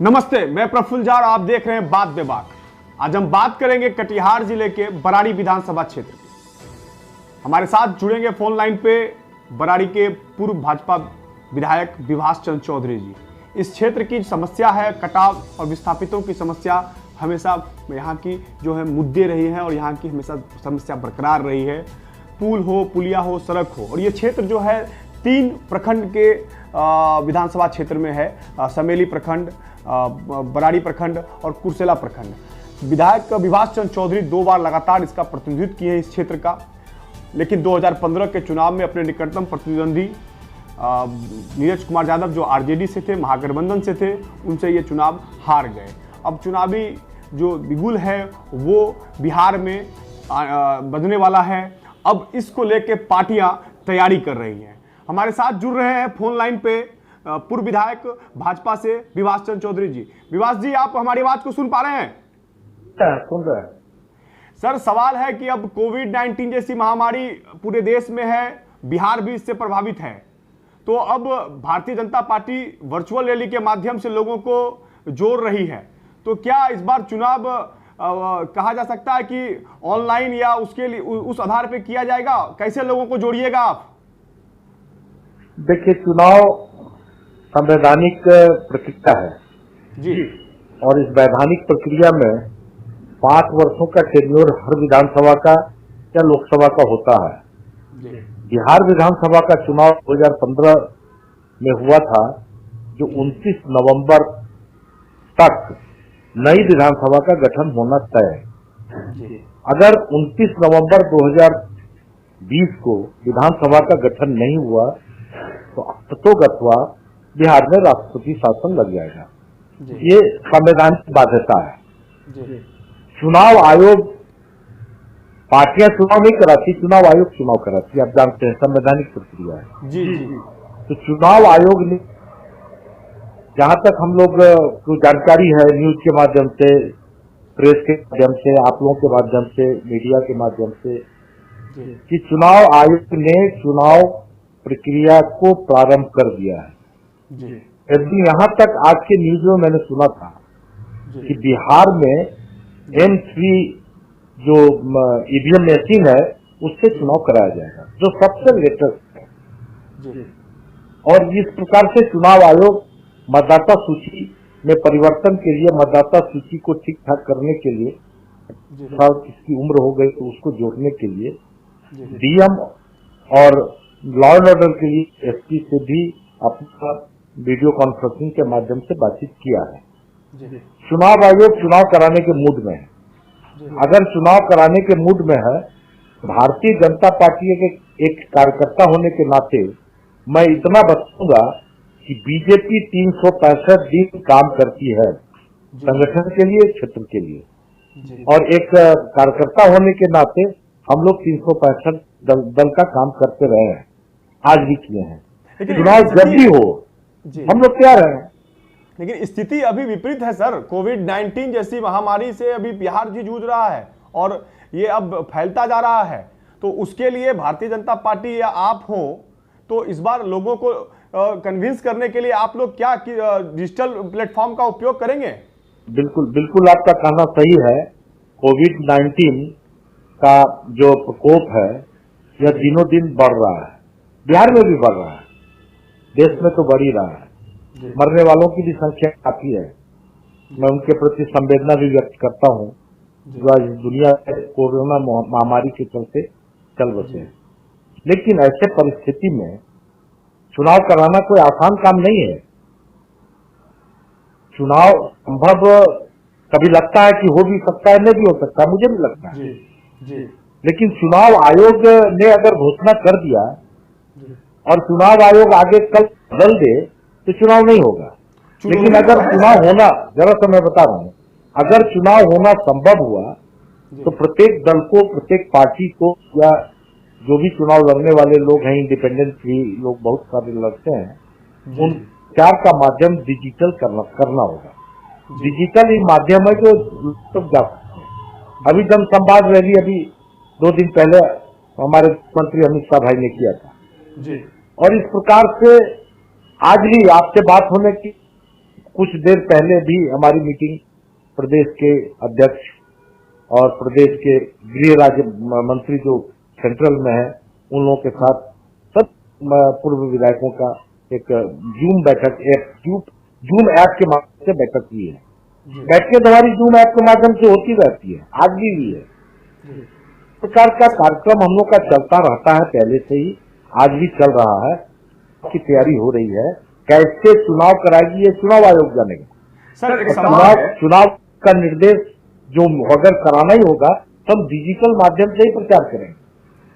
नमस्ते, मैं प्रफुल्ल झा और आप देख रहे हैं बात बेबाक। आज हम बात करेंगे कटिहार जिले के बराड़ी विधानसभा क्षेत्र की। हमारे साथ जुड़ेंगे फोन लाइन पे बराड़ी के पूर्व भाजपा विधायक विभाष चंद्र चौधरी जी। इस क्षेत्र की समस्या है कटाव और विस्थापितों की समस्या हमेशा यहाँ की जो है मुद्दे रही है और यहाँ की हमेशा समस्या बरकरार रही है। पुल हो, पुलिया हो, सड़क हो, और ये क्षेत्र जो है 3 प्रखंड के विधानसभा क्षेत्र में है। समेली प्रखंड, बराड़ी प्रखंड और कुर्सेला प्रखंड। विधायक विभाष चंद्र चौधरी 2 बार लगातार इसका प्रतिनिधित्व किए हैं इस क्षेत्र का, लेकिन 2015 के चुनाव में अपने निकटतम प्रतिद्वंदी नीरज कुमार यादव जो आरजेडी से थे, महागठबंधन से थे, उनसे ये चुनाव हार गए। अब चुनावी जो बिगुल है वो बिहार में बजने वाला है। अब इसको लेके पार्टियां तैयारी कर रही हैं। हमारे साथ जुड़ रहे हैं फोन लाइन पे पूर्व विधायक भाजपा से विभाष चंद्र चौधरी जी। विभाष जी, आप हमारी आवाज को सुन पा रहे हैं? सुन रहे हैं सर। सवाल है कि अब कोविड-19 जैसी महामारी पूरे देश में है, बिहार भी इससे प्रभावित है, तो अब Bharatiya Janata party virtual rally के माध्यम से लोगों को जोड़ रही है, तो क्या इस बार चुनाव कहा जा सकता है कि ऑनलाइन या उसके लिए उस आधार पे किया जाएगा? कैसे लोगों को जोड़िएगा आप? देखिए, चुनाव संवैधानिक प्रक्रिया है जी, और इस वैधानिक प्रक्रिया में 5 वर्षों का टेन्योर हर विधानसभा का या लोकसभा का होता है। बिहार विधानसभा का चुनाव 2015 में हुआ था, जो 29 नवंबर तक नई विधानसभा का गठन होना तय है। अगर 29 नवंबर 2020 को विधानसभा का गठन नहीं हुआ तो अर्थोगत्वा बिहार में राष्ट्रपति शासन लग जाएगा। ये संवैधानिक बाध्यता है। चुनाव आयोग, पार्टियां चुनाव नहीं कराती, चुनाव आयोग चुनाव कराती है। आप जानते हैं, संवैधानिक प्रक्रिया है। जी। तो चुनाव आयोग ने, जहां तक हम लोग को जानकारी है, न्यूज के माध्यम से, प्रेस के माध्यम से, आप लोगों के माध्यम से, मीडिया के माध्यम से, कि चुनाव आयोग ने चुनाव प्रक्रिया को प्रारंभ कर दिया है। यदि यहाँ तक आज के न्यूज में मैंने सुना था कि बिहार में M3 जो ईवीएम मशीन है उससे चुनाव कराया जाएगा, जो सबसे लेटेस्ट है। और इस प्रकार से चुनाव आयोग मतदाता सूची में परिवर्तन के लिए, मतदाता सूची को ठीक ठाक करने के लिए, किसकी उम्र हो गई तो उसको जोड़ने के लिए, डीएम और लॉ एंड ऑर्डर के लिए एसपी से भी अपना वीडियो कॉन्फ्रेंसिंग के माध्यम से बातचीत किया है। चुनाव आयोग चुनाव कराने के मूड में है। अगर चुनाव कराने के मूड में है, भारतीय जनता पार्टी के एक कार्यकर्ता होने के नाते मैं इतना बताऊंगा कि बीजेपी 365 दिन काम करती है संगठन के लिए, क्षेत्र के लिए, और एक कार्यकर्ता होने के नाते हम लोग 365 दल का काम करते रहे हैं, आज भी किए हैं। चुनाव जब भी हो हम लोग तैयार हैं। लेकिन स्थिति अभी विपरीत है सर। कोविड-19 जैसी महामारी से अभी बिहार जी जूझ रहा है और ये अब फैलता जा रहा है, तो उसके लिए भारतीय जनता पार्टी या आप हो, तो इस बार लोगों को कन्विंस करने के लिए आप लोग क्या डिजिटल प्लेटफॉर्म का उपयोग करेंगे? बिल्कुल बिल्कुल, आपका कहना सही है। कोविड-19 का जो प्रकोप है यह दिनों दिन बढ़ रहा है, बिहार में भी बढ़ रहा है, देश में तो बढ़ ही रहा है। मरने वालों की भी संख्या काफी है। मैं उनके प्रति संवेदना भी व्यक्त करता हूं जो आज दुनिया में कोरोना महामारी के चलते चल बसे हैं। लेकिन ऐसे परिस्थिति में चुनाव कराना कोई आसान काम नहीं है। चुनाव संभव कभी लगता है कि हो भी सकता है, नहीं भी हो सकता, मुझे भी लगता है। लेकिन चुनाव आयोग ने अगर घोषणा कर दिया और चुनाव आयोग आगे कल बदल दे तो चुनाव नहीं होगा। लेकिन अगर चुनाव होना, जरा सा मैं बता रहा हूं, अगर चुनाव होना संभव हुआ तो प्रत्येक दल को, प्रत्येक पार्टी को, या जो भी चुनाव लड़ने वाले लोग हैं, इंडिपेंडेंट भी लोग बहुत सारे लड़ते हैं, उन प्रचार का माध्यम डिजिटल करना होगा। डिजिटल ही माध्यम है जो सब जा सकते हैं। अभी जनसंवाद रैली अभी 2 दिन पहले हमारे मुख्यमंत्री अमित शाह भाई ने किया था, और इस प्रकार से आज भी आपसे बात होने की कुछ देर पहले भी हमारी मीटिंग प्रदेश के अध्यक्ष और प्रदेश के गृह राज्य मंत्री जो सेंट्रल में है उन लोगों के साथ सब पूर्व विधायकों का एक जूम ऐप के माध्यम से बैठक की है। बैठकें हमारी जूम ऐप के माध्यम से होती रहती है, आज भी हुई है। प्रकार का कार्यक्रम हम लोग का चलता रहता है, पहले से ही आज भी चल रहा है, की तैयारी हो रही है। कैसे चुनाव कराएगी ये चुनाव आयोग जानेगा। सर एक सवाल है, चुनाव का निर्देश जो अगर कराना ही होगा तो हम डिजिटल माध्यम से ही प्रचार करेंगे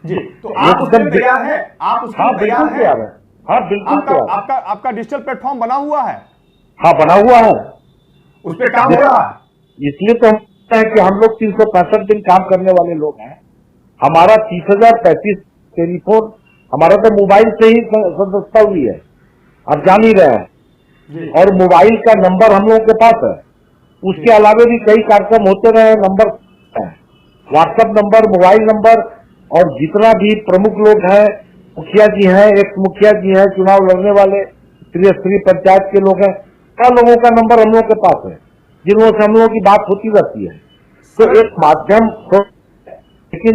जी। तो आप उसके लिए तैयार हैं? आप उसके लिए तैयार हैं? हाँ बिल्कुल तैयार। आपका डिजिटल प्लेटफॉर्म बना हुआ है? हाँ बना हुआ है, उस पर काम हो रहा है। इसलिए तो हम कहते हैं कि हम लोग 365 दिन काम करने वाले लोग हैं। हमारा 30,035 टेलीफोन हमारा तो मोबाइल से ही सदस्यता हुई है, आप जान ही रहे हैं। और मोबाइल का नंबर हम लोगों के पास है। उसके अलावा भी कई कार्यक्रम होते रहे, number WhatsApp number, mobile number, और जितना भी प्रमुख लोग हैं, मुखिया जी हैं, एक्स मुखिया जी हैं, चुनाव लड़ने वाले त्रिस्तरीय पंचायत के लोग हैं, सब लोगों का नंबर हम लोगों के पास है, जिन लोगों से हम लोगों की बात होती रहती है। तो एक माध्यम, लेकिन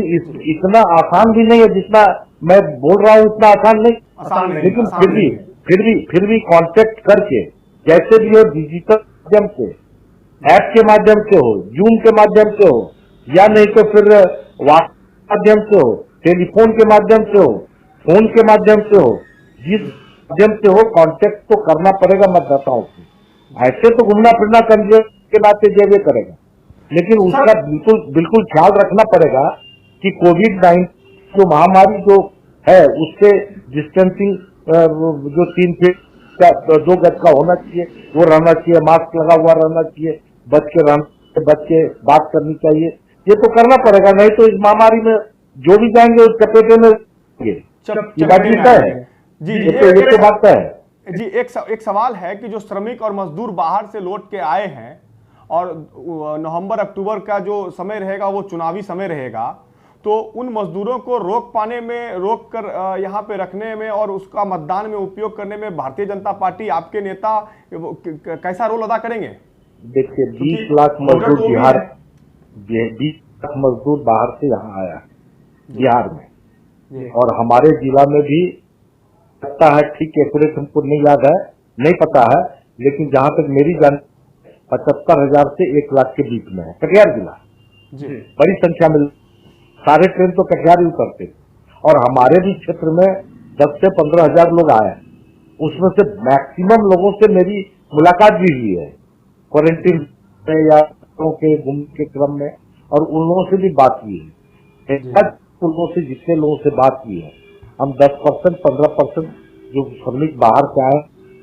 इतना आसान भी नहीं है जितना मैं बोल रहा हूँ, इतना आसान नहीं, लेकिन फिर भी कांटेक्ट करके जैसे भी हो, डिजिटल माध्यम से, ऐप के माध्यम से हो, जूम के माध्यम से हो, या नहीं तो फिर व्हाट्सएप के माध्यम से हो, टेलीफोन के माध्यम से हो, फोन के माध्यम से हो, जिस माध्यम से हो कांटेक्ट तो करना पड़ेगा मतदाताओं से। ऐसे तो घूमना फिरना करने के नाते जब करेगा, लेकिन उसका बिल्कुल ख्याल रखना पड़ेगा कि कोविड-19 जो महामारी जो है उससे डिस्टेंसिंग जो 3 फीट का 2 गज का होना चाहिए वो रहना चाहिए, मास्क लगा हुआ रहना चाहिए, बच के बात करनी चाहिए, ये तो करना पड़ेगा, नहीं तो इस महामारी में जो भी जाएंगे उस चपेटे में ये बात भी तय है। जी ये तो बात तय है। जी एक सवाल है कि जो श्रमिक और मजदूर बाहर से लौट के आए हैं और नवंबर अक्टूबर का जो समय रहेगा वो चुनावी समय रहेगा, तो उन मजदूरों को रोक कर यहाँ पे रखने में और उसका मतदान में उपयोग करने में भारतीय जनता पार्टी, आपके नेता कैसा रोल अदा करेंगे? देखिए 20 लाख मजदूर 20 लाख मजदूर बाहर से यहाँ आया है बिहार में, और हमारे जिला में भी लगता है, ठीक एक्यूरेट हमको नहीं याद है, नहीं पता है, लेकिन जहां तक मेरी जान 75,000 से 1 लाख के बीच में है कटिहार जिला। बड़ी संख्या में सारे ट्रेन तो कटिहार ही उतरते, और हमारे भी क्षेत्र में 10 से 15,000 लोग आए, उसमें से मैक्सिमम लोगों से मेरी मुलाकात भी हुई है क्वारंटीन में या के घूमने के क्रम में, और उन लोगों से भी बात हुई है। उन लोगों से जितने लोगों से बात की है, हम 10% 15% जो श्रमिक बाहर से आए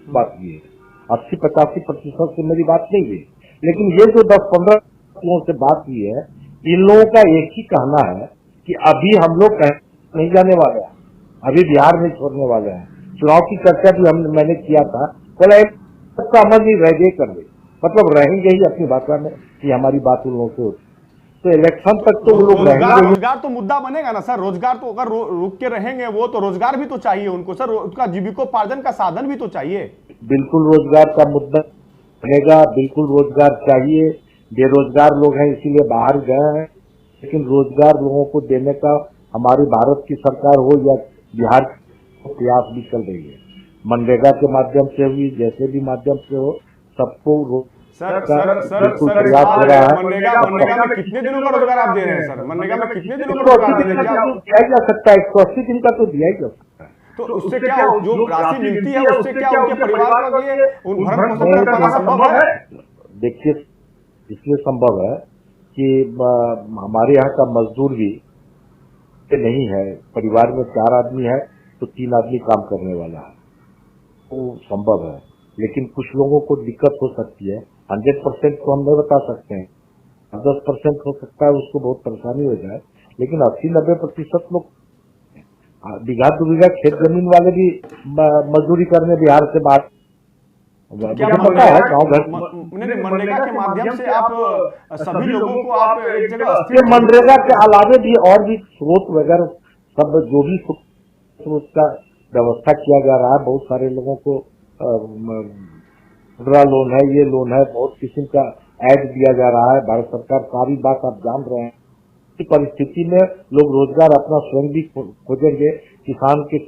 बात की है, 80-85% से मेरी बात नहीं हुई, लेकिन ये जो 10-15 लोगों से बात की है, इन लोगों का एक ही कहना है कि अभी हम लोग नहीं जाने वाले हैं, अभी बिहार में छोड़ने वाले हैं। चुनाव की चर्चा भी मैंने किया था, बोला सबका अमल नहीं रह गए कर दे, मतलब रहेंगे ही अपनी भाषा में कि हमारी बात उन लोगों से होती, तो इलेक्शन तक तो वो लोग रहेंगे। रोजगार तो मुद्दा बनेगा ना सर, रोजगार तो अगर रुक के रहेंगे वो तो रोजगार भी तो चाहिए उनको सर, उसका जीविकोपार्जन का साधन भी तो चाहिए। बिल्कुल रोजगार का मुद्दा बनेगा, बिल्कुल रोजगार चाहिए, बेरोजगार लोग हैं इसीलिए बाहर गए हैं, लेकिन रोजगार लोगों को देने का हमारी भारत की सरकार हो या बिहार को प्रयास भी चल रही है, मनरेगा के माध्यम से हुई, जैसे भी माध्यम से हो, सबको प्रयास हो रहा है। मनरेगा में कितने दिनों का रोजगार आप दे रहे हैं सर? मनरेगा में कितने दिनों का रोजगार दिया जा सकता है? 180 दिन का तो दिया ही जा सकता है। तो उससे क्या जो राशि मिलती है उससे क्या उनके परिवार के लिए भरण पोषण कर पाना संभव है? देखिए इसलिए संभव है कि हमारे यहाँ का मजदूर भी नहीं है, परिवार में 4 आदमी है तो 3 आदमी काम करने वाला है, तो संभव है, लेकिन कुछ लोगों को दिक्कत हो सकती है। 100% तो हम नहीं बता सकते हैं, 10% हो सकता है उसको बहुत परेशानी हो जाए, लेकिन 80-90% लोग बीघा 2 बीघा खेत जमीन वाले भी मजदूरी करने बिहार से बाहर, पता है गाँव घर। मनरेगा के माध्यम से आप सभी लोगों को आप एक जगह, मनरेगा के अलावे भी और भी स्रोत वगैरह सब जो भी स्रोत का व्यवस्था किया जा रहा है, बहुत सारे लोगों को मुद्रा लोन है, ये लोन है, बहुत किस्म का ऐड दिया जा रहा है। भारत सरकार सारी बात आप जान रहे हैं। इस परिस्थिति में लोग रोजगार अपना स्वयं भी खोजेंगे। किसान के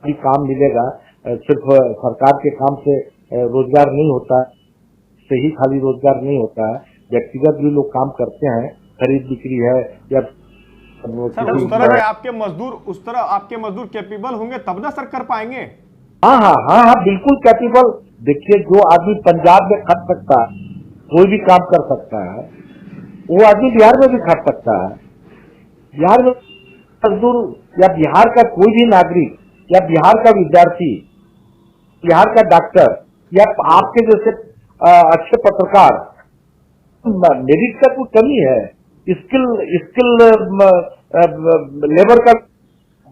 भी काम मिलेगा। सिर्फ सरकार के काम से रोजगार नहीं होता है, से ही खाली रोजगार नहीं होता है। व्यक्तिगत भी लोग काम करते हैं, खरीद बिक्री है या सर उस तरह के आपके मजदूर कैपेबल होंगे तब ना सर कर पाएंगे। हाँ हाँ हाँ हाँ, बिल्कुल कैपेबल। देखिए, जो आदमी पंजाब में खट सकता है, कोई भी काम कर सकता है, वो आदमी बिहार में भी खट सकता है। बिहार में मजदूर या बिहार का कोई भी नागरिक या बिहार का विद्यार्थी, बिहार का डॉक्टर या आपके जैसे अच्छे पत्रकार, मेरिट का कोई कमी है, स्किल लेबर का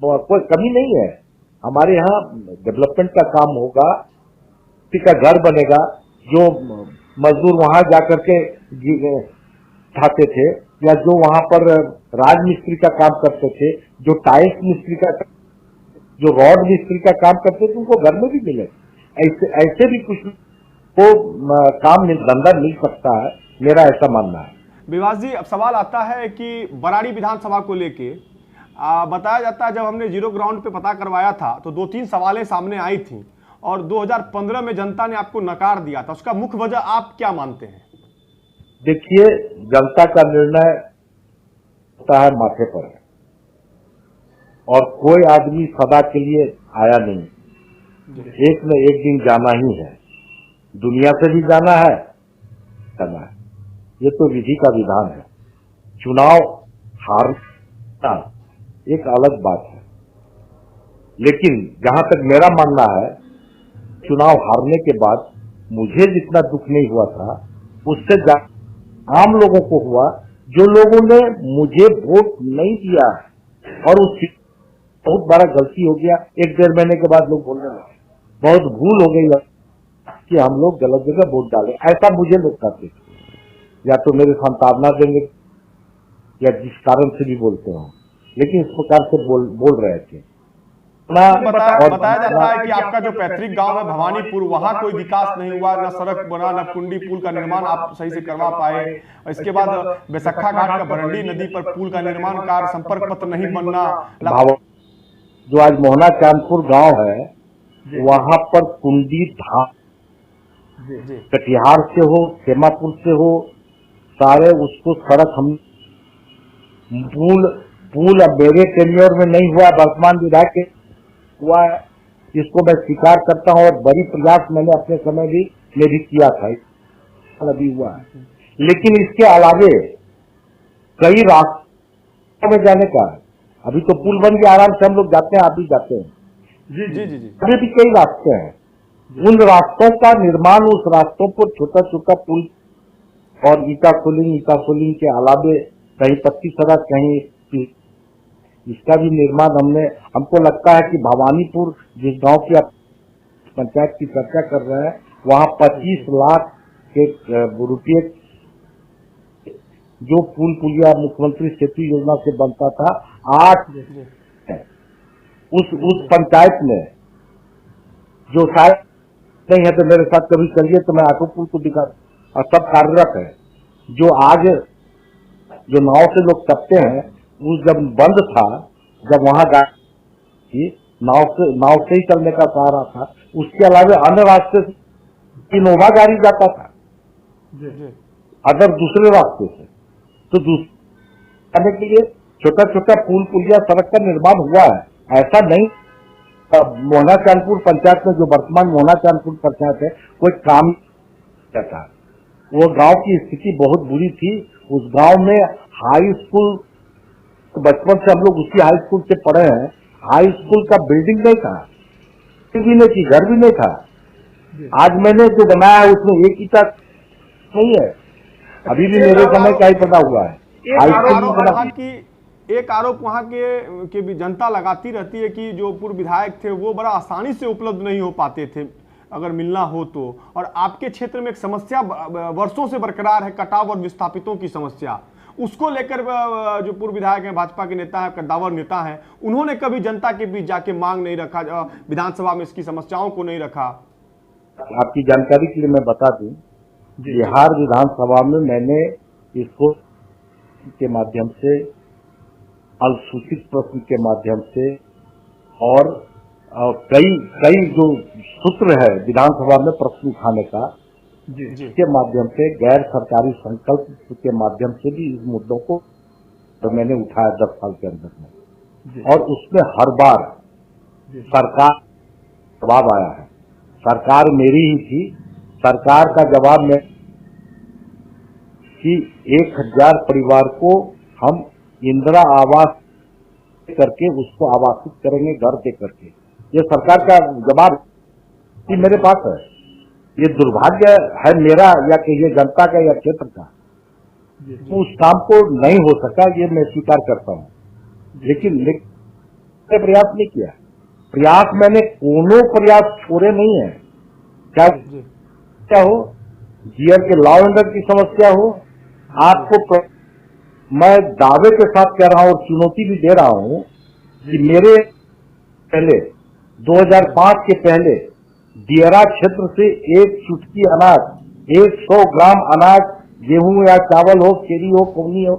कोई कमी नहीं है। हमारे यहाँ डेवलपमेंट का काम होगा, किसी का घर बनेगा। जो मजदूर वहां जाकर के खाते थे या जो वहां पर राजमिस्त्री का काम करते थे, जो टाइल्स मिस्त्री का, जो रॉड मिस्त्री का काम करते थे, उनको घर में भी मिले। ऐसे भी कुछ को काम धंधा मिल सकता है, मेरा ऐसा मानना है। विवास जी, अब सवाल आता है कि बराड़ी विधानसभा को लेके बताया जाता है, जब हमने जीरो ग्राउंड पे पता करवाया था तो 2-3 सवालें सामने आई थी और 2015 में जनता ने आपको नकार दिया था। उसका मुख्य वजह आप क्या मानते हैं? देखिए, जनता का निर्णय होता है माथे पर, और कोई आदमी सदा के लिए आया नहीं, एक न एक दिन जाना ही है। दुनिया से भी जाना है, ये तो विधि का विधान है। चुनाव हारना एक अलग बात है, लेकिन जहां तक मेरा मानना है, चुनाव हारने के बाद मुझे जितना दुख नहीं हुआ था, उससे आम लोगों को हुआ, जो लोगों ने मुझे वोट नहीं दिया। और उस बहुत बड़ा गलती हो गया। 1-1.5 महीने के बाद लोग बोलने लगे, बहुत भूल हो गई कि हम लोग गलत जगह वोट डाले। ऐसा मुझे लोग कहते थे, या तो मेरे सांत्वना देंगे या जिस कारण से भी बोलते हो, लेकिन इस प्रकार से बोल रहे थे। बताया जाता है कि आपका जो पैतृक गांव है भवानीपुर, वहां कोई विकास नहीं हुआ, न सड़क बना, न कुंडी पुल का निर्माण आप सही से करवा पाए। इसके बाद बैसक्खा घाट का बरंडी नदी पर पुल का निर्माण कार्य, संपर्क पत्र नहीं बनना। जो आज मोहना चांदपुर गांव है, वहां पर कुंडी धाम, कटिहार से हो, सेमापुर से हो, सारे उसको सड़क हम पुल अब मेरे टेन्योर में नहीं हुआ, वर्तमान विधायक के हुआ है, जिसको मैं स्वीकार करता हूं, और बड़ी प्रयास मैंने अपने समय में भी किया था, अभी हुआ है। लेकिन इसके अलावे कई रास्तों में जाने का, अभी तो पुल बन के आराम से हम लोग जाते हैं, आप भी जाते हैं। जी जी जी जी, अभी भी कई रास्ते हैं, उन रास्तों का निर्माण, उस रास्तों पर छोटा छोटा पुल और ईटा सोलिंग के अलावे कहीं पक्की सड़क, कहीं इसका भी निर्माण हमको लगता है कि भवानीपुर, जिस गांव की आप पंचायत की चर्चा कर रहे हैं, वहां 25 लाख के रुपये जो पुलिया मुख्यमंत्री सेतु योजना से बनता था, 8 उस पंचायत में, जो शायद नहीं है तो मेरे साथ कभी चलिए तो मैं ऑटो पुल को दिखा, और सब कार्यरत है। जो आज जो नाव से लोग टपते हैं, वो जब बंद था, जब वहां नाव से ही चलने का सहारा था, उसके अलावा अन्य रास्ते से इनोवा गाड़ी जाता था, अगर दूसरे रास्ते से, तो दूसरे के लिए छोटा छोटा पुल पुलिया सड़क का निर्माण हुआ है। ऐसा नहीं मोहना चांदपुर पंचायत में, जो वर्तमान मोहना चांदपुर पंचायत है, कोई काम करता। वो गांव की स्थिति बहुत बुरी थी। उस गांव में हाई स्कूल, बचपन से हम लोग उसी हाई स्कूल से पढ़े हैं, हाई स्कूल का बिल्डिंग नहीं था, भी नहीं थी, घर भी नहीं था। आज मैंने जो बनाया है उसमें एक ईटा नहीं है, अभी भी मेरे समय का ही बना हुआ है। एक आरोप वहां के भी जनता लगाती रहती है कि जो पूर्व विधायक थे वो बड़ा आसानी से उपलब्ध नहीं हो पाते थे अगर मिलना हो तो। और आपके क्षेत्र में एक समस्या वर्षों से बरकरार है, कटाव और विस्थापितों की समस्या। उसको लेकर जो पूर्व विधायक हैं, भाजपा के नेता हैं, कद्दावर नेता हैं, उन्होंने कभी जनता के बीच जाके मांग नहीं रखा, विधानसभा में इसकी समस्याओं को नहीं रखा। आपकी जानकारी के लिए मैं बता दूं, बिहार विधानसभा में मैंने इसको के माध्यम से, अल्पसूचित प्रश्न के माध्यम से और कई जो सूत्र है विधानसभा में प्रश्न उठाने का, इसके माध्यम से गैर सरकारी संकल्प के माध्यम से भी इस मुद्दों को तो मैंने उठाया 10 साल के अंदर में, और उसमें हर बार सरकार जवाब आया है। सरकार मेरी ही थी, सरकार का जवाब में कि 1000 परिवार को हम इंदिरा आवास करके उसको आवासित करेंगे, घर दे करके। ये सरकार का जवाब मेरे पास है। ये दुर्भाग्य है मेरा या कहिए जनता का या क्षेत्र का, तो उस काम को नहीं हो सका, ये मैं स्वीकार करता हूँ। लेकिन मैंने प्रयास नहीं किया। प्रयास मैंने कोनो प्रयास छोड़े नहीं है, क्या हो, जीआर के लॉ एंड ऑर्डर की समस्या हो। आपको मैं दावे के साथ कह रहा हूँ और चुनौती भी दे रहा हूँ कि मेरे पहले 2005 के पहले दियरा क्षेत्र से एक चुटकी अनाज, 100 ग्राम अनाज, गेहूं या चावल हो, केरी हो, पौनी हो,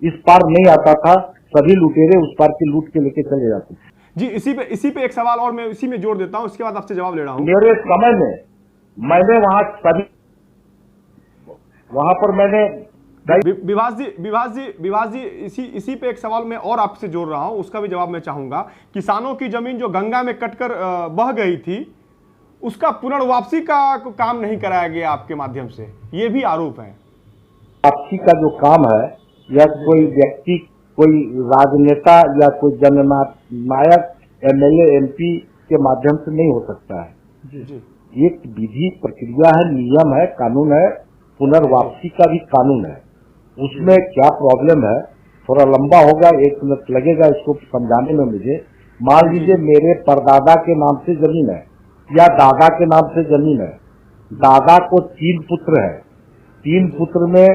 इस पार नहीं आता था। सभी लुटेरे उस पार की लूट के लेके चले जाते थे। जी, इसी पे एक सवाल और मैं इसी में जोड़ देता हूं, इसके बाद आपसे जवाब ले रहा हूं। मेरे समय में मैंने वहां पर मैंने विभास जी इसी पे एक सवाल मैं और आपसे जोड़ रहा हूं, उसका भी जवाब मैं चाहूंगा। किसानों की जमीन जो गंगा में कटकर बह गई थी, उसका पुनर्वापसी का काम नहीं कराया गया आपके माध्यम से, ये भी आरोप है। वापसी का जो काम है, या कोई व्यक्ति, कोई राजनेता या कोई जननायक एमएलए एमपी के माध्यम से नहीं हो सकता है। जी। एक विधि प्रक्रिया है, नियम है, कानून है, पुनर्वापसी का भी कानून है। उसमें क्या प्रॉब्लम है, थोड़ा लंबा होगा, 1 मिनट लगेगा इसको समझाने में मुझे। मान लीजिए मेरे परदादा के नाम से जमीन है या दादा के नाम से जमीन है। दादा को 3 पुत्र है, 3 पुत्र में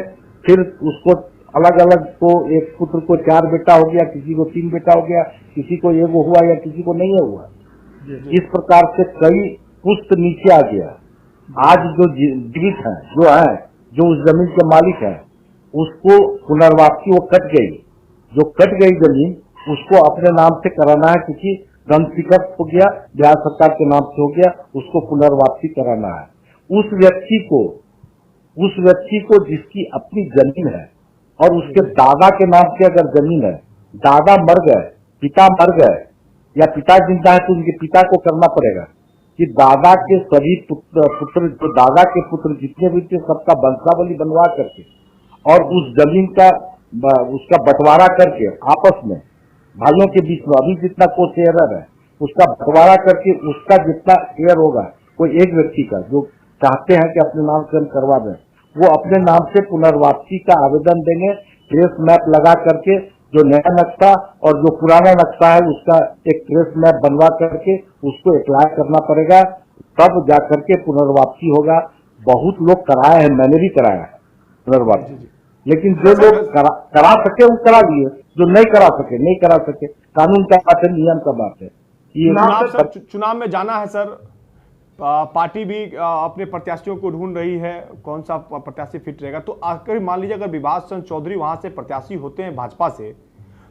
फिर उसको अलग अलग, तो एक पुत्र को 4 बेटा हो गया, किसी को 3 बेटा हो गया, किसी को 1 हुआ या किसी को नहीं हुआ। इस प्रकार से कई पुस्त नीचे आ गया। आज जो जीवित है, जो उस जमीन के मालिक है, उसको पुनर्वापसी वो कट गई, जो कट गई जमीन उसको अपने नाम से कराना है, क्योंकि धन शिकस्त हो गया, बिहार सरकार के नाम से हो गया, उसको पुनर्वापसी कराना है। उस व्यक्ति को जिसकी अपनी जमीन है और उसके दादा के नाम से अगर जमीन है, दादा मर गए, पिता मर गए या पिता जिंदा है, तो उनके पिता को करना पड़ेगा कि दादा के सभी पुत्र जो दादा के पुत्र जितने भी थे, सबका वंशावली बनवा करके और उस जमीन का उसका बंटवारा करके आपस में भाइयों के बीच में, अभी जितना को शेयर है उसका बंटवारा करके उसका जितना शेयर होगा, कोई एक व्यक्ति का जो चाहते हैं कि अपने नाम से हम करवा दें, वो अपने नाम से पुनर्वापसी का आवेदन देंगे। ट्रेस मैप लगा करके जो नया नक्शा और जो पुराना नक्शा है उसका एक ट्रेस मैप बनवा करके उसको अप्लाई करना पड़ेगा, तब जाकर के पुनर्वापसी होगा। बहुत लोग कराए हैं, मैंने भी कराया है पुनर्वापसी, लेकिन जो लोग करा सके वो करा दिए, जो नहीं करा सके। कानून का बात है, नियम का बात है। चुनाव में जाना है सर, पार्टी भी अपने प्रत्याशियों को ढूंढ रही है, कौन सा प्रत्याशी फिट रहेगा। तो आखिर मान लीजिए अगर विभास चंद्र चौधरी वहां से प्रत्याशी होते हैं भाजपा से,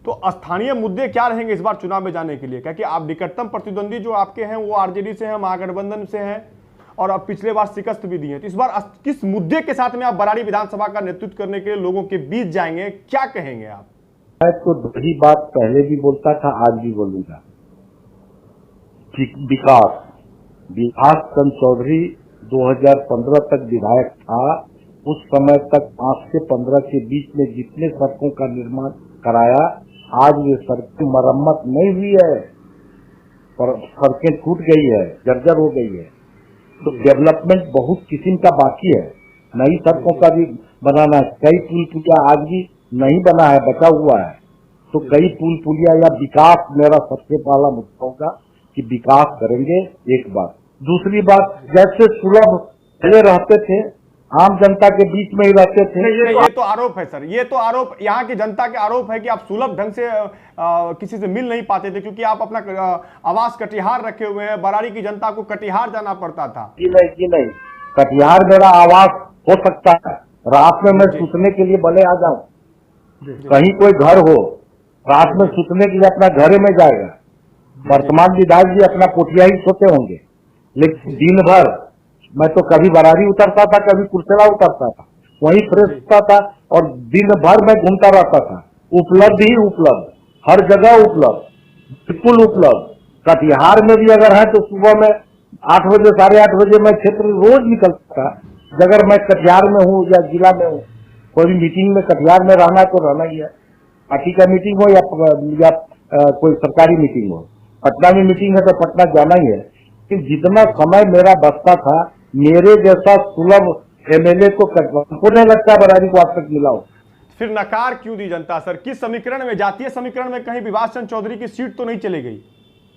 तो स्थानीय मुद्दे क्या रहेंगे इस बार चुनाव में जाने के लिए? क्योंकि आप निकटतम प्रतिद्वंदी जो आपके हैं वो आरजेडी से हैं, महागठबंधन से हैं, और अब पिछले बार शिकस्त भी दी है। तो इस बार किस मुद्दे के साथ में आप बराड़ी विधानसभा का नेतृत्व करने के लिए लोगों के बीच जाएंगे, क्या कहेंगे आप? मैं तो वही बात पहले भी बोलता था, आज भी बोलूंगा। विभास चंद्र चौधरी 2015 तक विधायक था। उस समय तक 5 से 15 के बीच में जितने सड़कों का निर्माण कराया, आज ये सड़कें मरम्मत नहीं हुई है, पर सड़कें टूट गई है, जर्जर हो गई है। तो डेवलपमेंट बहुत किस्म का बाकी है, नई सड़कों का भी बनाना है। कई पुल पुलिया आज भी नहीं बना है, बचा हुआ है। तो कई पुल पुलिया या विकास मेरा सबसे पहला मुद्दा होगा कि विकास करेंगे, एक बात। दूसरी बात, जैसे सुलभ पहले रहते थे, आम जनता के बीच में ही रहते थे। ये तो आरोप है सर, ये तो आरोप यहाँ की जनता के आरोप है कि आप सुलभ ढंग से किसी से मिल नहीं पाते थे, क्योंकि आप अपना आवास कटिहार रखे हुए हैं। बरारी की जनता को कटिहार जाना पड़ता था। जी नहीं, कटिहार मेरा आवास हो सकता है। रात में मैं सुतने के लिए भले आ जाऊं, कहीं कोई घर हो, रात में सुतने के लिए अपना घरे में जाएगा। वर्तमान विधायक जी अपना कोठिया ही सोते होंगे, लेकिन दिन भर मैं तो कभी बरारी उतरता था, कभी कुर्सेला उतरता था, वहीं फ्रेश होता था और दिन भर मैं घूमता रहता था। उपलब्ध ही उपलब्ध, हर जगह उपलब्ध, बिल्कुल उपलब्ध। कटिहार में भी अगर है तो सुबह में 8 बजे 8:30 बजे मैं क्षेत्र रोज निकलता था। अगर मैं कटिहार में हूँ या जिला में हूँ, कोई मीटिंग में कटिहार में रहना तो रहना ही है। पार्टी का मीटिंग हो या कोई सरकारी मीटिंग हो, पटना में मीटिंग है तो पटना जाना ही है। कि जितना समय मेरा बचता था, मेरे जैसा सुलभ एमएलए को नहीं लगता बरारी को आज तक मिला हो। फिर नकार क्यों दी जनता सर? किस समीकरण में, जातीय समीकरण में कहीं विभास चंद्र चौधरी की सीट तो नहीं चली गई?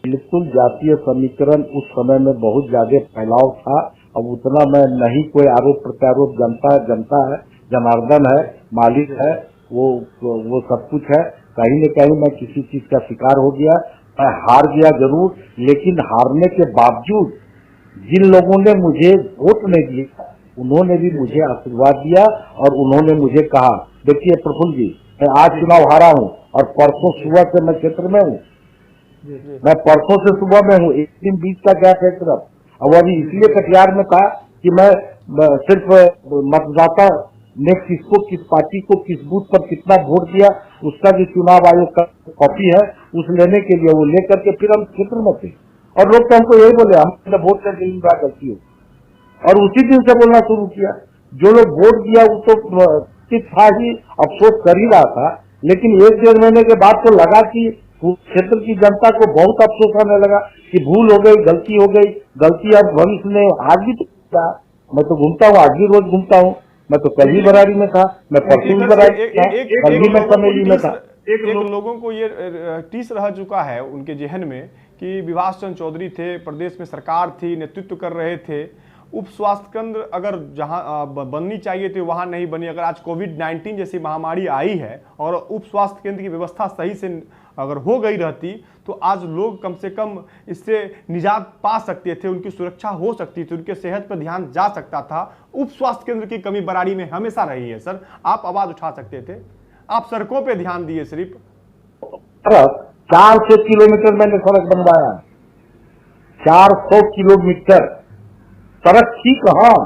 बिल्कुल जातीय समीकरण उस समय में बहुत ज्यादा फैलाव था। अब उतना मैं नहीं, कोई आरोप प्रत्यारोप, जनता है, जनार्दन है, मालिक है, वो सब कुछ है। कहीं न कहीं मैं किसी चीज का शिकार हो गया। मैं हार गया जरूर, लेकिन हारने के बावजूद जिन लोगों ने मुझे वोट नहीं दिया, उन्होंने भी मुझे आशीर्वाद दिया और उन्होंने मुझे कहा, देखिए प्रफुल्ल जी, मैं आज चुनाव हारा हूँ और परसों सुबह से मैं क्षेत्र में हूँ। मैं परसों से सुबह में हूँ, एक दिन बीच का गैप है सिर्फ। अब अभी इसलिए कटिहार में था कि मैं सिर्फ मतदाता ने किसको, किस पार्टी को, किस बूथ पर कितना वोट दिया, उसका जो चुनाव आयोग का कॉपी है उस लेने के लिए, वो लेकर के फिर हम क्षेत्र में थे। और लोग तो हमको यही बोले, हमने वोट का दिन क्या गलती हो, और उसी दिन से बोलना शुरू किया। जो लोग वोट दिया वो तो था ही, अफसोस कर ही रहा था, लेकिन 1-1.5 महीने के बाद तो लगा कि क्षेत्र की जनता को बहुत अफसोस होने लगा कि भूल हो गई, गलती हो गई, गलती अब भविष्य में आज भी तो क्या। मैं तो घूमता हूँ, आज भी रोज घूमता हूँ। मैं तो कल ही बरारी में था, मैं परसों भी बरारी में था, कल ही मैं समेली में था। एक लोगों को ये टीस रह चुका है उनके जहन में कि विभास चंद्र चौधरी थे, प्रदेश में सरकार थी, नेतृत्व कर रहे थे, उप स्वास्थ्य केंद्र अगर जहां बननी चाहिए थी वहां नहीं बनी। अगर आज कोविड-19 जैसी महामारी आई है और उप स्वास्थ्य केंद्र की व्यवस्था सही से अगर हो गई रहती तो आज लोग कम से कम इससे निजात पा सकते थे, उनकी सुरक्षा हो सकती थी, उनके सेहत पर ध्यान जा सकता था। उप स्वास्थ्य केंद्र की कमी बरारी में हमेशा रही है सर, आप आवाज उठा सकते थे, आप सड़कों पे ध्यान दिए। सिर्फ 400 किलोमीटर मैंने सड़क बनवाया, 400 किलोमीटर सड़क थी कहाँ?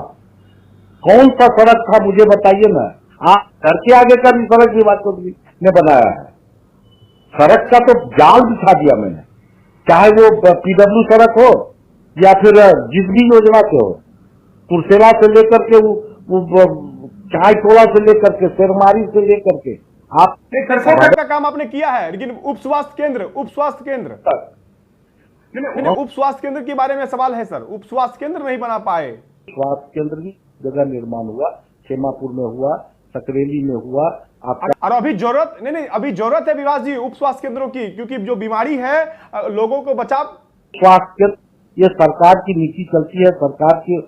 कौन सा सड़क था मुझे बताइए ना। आप घर के आगे का भी सड़क विभास चौधरी ने बनाया है। सड़क का तो जाल बिछा दिया मैंने, चाहे वो पीडब्ल्यू सड़क हो या फिर जिस भी योजना से हो, कुर्सेला से लेकर के चाय टोला से लेकर के शेरमारी से लेकर के आप सड़क का काम आपने किया है, लेकिन उप स्वास्थ्य केंद्र उप स्वास्थ्य केंद्र के बारे में सवाल है सर। उप स्वास्थ्य केंद्र नहीं बना पाए। स्वास्थ्य केंद्र की जगह निर्माण हुआ, खेमापुर में हुआ, सकरेली में हुआ। और अभी जरूरत नहीं, अभी जरूरत है विवास जी उप स्वास्थ्य केंद्रों की, क्योंकि जो बीमारी है लोगों को बचाव। स्वास्थ्य केंद्र ये सरकार की नीति चलती है, सरकार की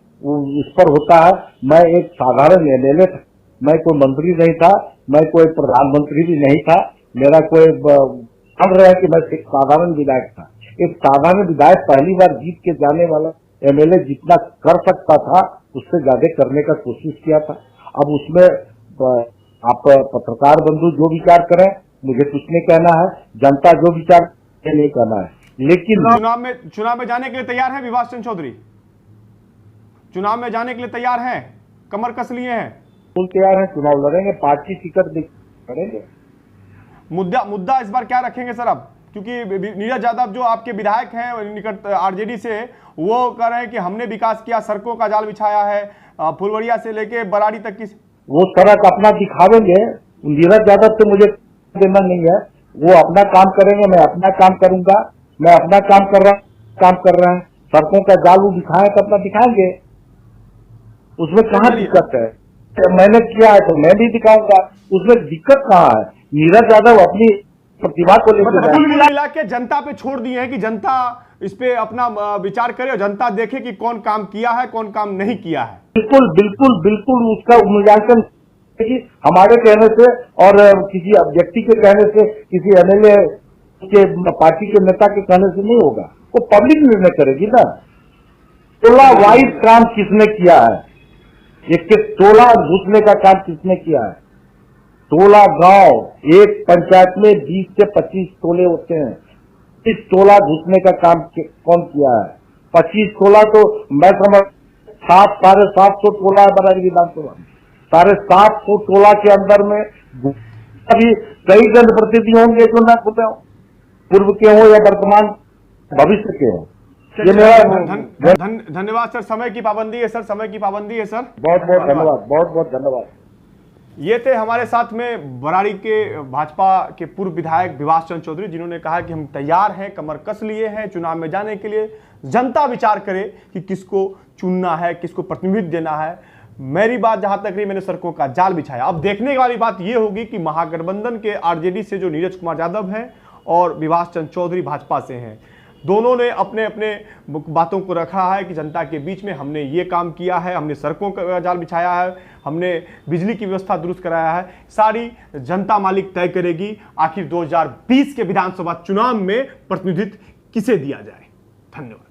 उस पर होता है। मैं एक साधारण एमएलए था, मैं कोई मंत्री नहीं था, मैं कोई प्रधानमंत्री भी नहीं था, मेरा कोई समझ रहा है कि मैं एक साधारण विधायक था। एक साधारण विधायक पहली बार जीत के जाने वाला एमएलए जितना कर सकता था उससे ज्यादा करने का कोशिश किया था। अब उसमें आप पत्रकार बंधु जो विचार करें, मुझे कुछ नहीं कहना है, जनता जो विचार नहीं कहना है। लेकिन चुनाव में जाने के लिए तैयार है विभास चंद्र चौधरी? चुनाव में जाने के लिए तैयार हैं, कमर कस लिए हैं? बिल्कुल तैयार है, चुनाव लड़ेंगे, पार्टी टिकट करेंगे। मुद्दा इस बार क्या रखेंगे सर आप? क्योंकि नीरज यादव जो आपके विधायक हैं निकट आरजेडी से, वो कह रहे हैं कि हमने विकास किया, सड़कों का जाल बिछाया है, फुलवरिया से लेके बराड़ी तक की। वो सड़क अपना दिखावेंगे, नीरज यादव से मुझे देना नहीं है। वो अपना काम करेंगे, मैं अपना काम करूंगा। मैं अपना काम कर रहा है। सड़कों का जाल वो दिखाए तो अपना दिखाएंगे, उसमें कहाँ दिक्कत है? मैंने किया है तो मैं भी दिखाऊंगा, उसमें दिक्कत कहाँ है? नीरज यादव अपनी प्रतिभा को लेकर मिला के जनता पे छोड़ दिए हैं कि जनता इस पे अपना विचार करे और जनता देखे कि कौन काम किया है, कौन काम नहीं किया है। बिल्कुल बिल्कुल बिल्कुल उसका मूल्यांकन हमारे कहने से और किसी व्यक्ति के कहने से, किसी एमएलए के पार्टी के नेता के कहने से नहीं होगा, वो पब्लिक निर्णय करेगी ना। 16 वाइज काम किसने किया है, एक 16 घुसने का काम किसने किया है। 16 गांव, एक पंचायत में 20 से 25 टोले होते हैं। इस 16 घुसने का काम कौन किया है। 25-16 तो मैं समझ 700-750 टोला है बरारी विधानसभा में। 750 टोला के अंदर में अभी कई जनप्रतिनिधि होंगे जो न घुसे हो, पूर्व के हो या वर्तमान भविष्य के हो। ये मेरा धन्यवाद सर, समय की पाबंदी है सर, समय की पाबंदी है सर। बहुत बहुत धन्यवाद, बहुत बहुत धन्यवाद। ये थे हमारे साथ में बराड़ी के भाजपा के पूर्व विधायक विभाष चंद्र चौधरी, जिन्होंने कहा कि हम तैयार हैं, कमर कस लिए हैं चुनाव में जाने के लिए। जनता विचार करे कि किसको चुनना है, किसको प्रतिनिधित्व देना है। मेरी बात जहां तक रही, मैंने सड़कों का जाल बिछाया। अब देखने वाली बात यह होगी कि महागठबंधन के आरजेडी से जो नीरज कुमार यादव हैं और विभाष चंद्र चौधरी भाजपा से हैं, दोनों ने अपने अपने बातों को रखा है कि जनता के बीच में हमने ये काम किया है, हमने सड़कों का जाल बिछाया है, हमने बिजली की व्यवस्था दुरुस्त कराया है। सारी जनता मालिक तय करेगी आखिर 2020 के विधानसभा चुनाव में प्रतिनिधित्व किसे दिया जाए। धन्यवाद।